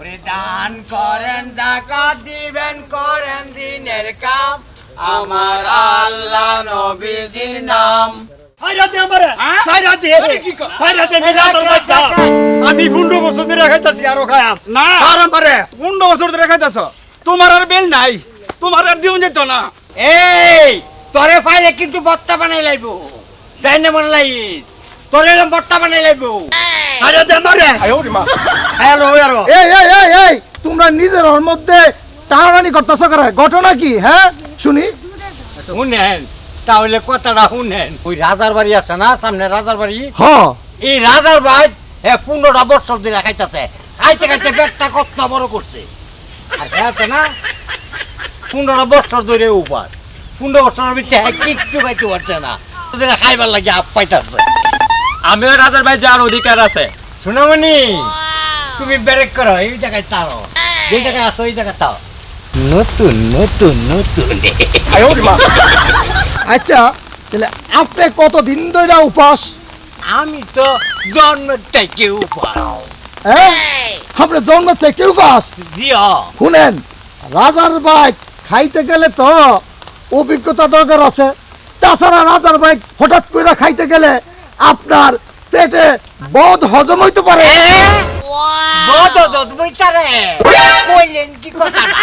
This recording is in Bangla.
ওরে দান করেন যাকাত দিবেন করেন দিনের কাম আমার আল্লাহ নবীজির নাম। আমি 15 বছর ধরে খাইতাছি আরো খায়াম না আর আমারে 15 বছর ধরে খাইতাছ, তোমার আর বেল নাই, তোমার আর দিন যেত না। এই তোরে পাইলে কিন্তু বত্তা বানাই লাইব, তাই না মনে লাই তোরে বত্তা বানাই লাইব। সাইরা দে আমারে হ্যালো আরো এই এই এই এই তোমরা নিজের মধ্যে টানাটানি করতেছ করে, ঘটনা কি? হ্যাঁ শুনি। শুনেন তাহলে কথাটা শুনেন, ওই রাজার বাড়ি আছে না সামনে রাজার বাড়ি, হ এই রাজার বাড়ি 15টা বছর ধরে খাইতেছে, খাইতে খাইতে পেটটা কত বড় করছে। আর খেয়াছে না 15টা বছর ধরে উপার, 15 বছরের ভিতরে কিচ্ছু খাইতে পারছে না, ওদের খাইবার লাগে আপ পাইতেছে। আমিও রাজার ভাই যার অধিকার আছে। শোনামনি তুমি ব্রেক করো, এই জায়গায় তারো, যেই জায়গায় আসো এই জায়গায় তাও নতুন নতুন নতুন। আচ্ছা তাহলে আপনি কতদিন ধরে উপাস? আমি তো জন্ম থেকে উপাস। হ্যাঁ আপনি জন্ম থেকে উপাস? দিও শুনেন, রাজার বাইক খাইতে গেলে তো অভিজ্ঞতা দরকার আছে। তাছাড়া রাজার বাইক হঠাৎ করে খাইতে গেলে আপনার পেটে বদ হজম হইতে পারে। বড় দশ বইটারে কইলেন কি কথা না?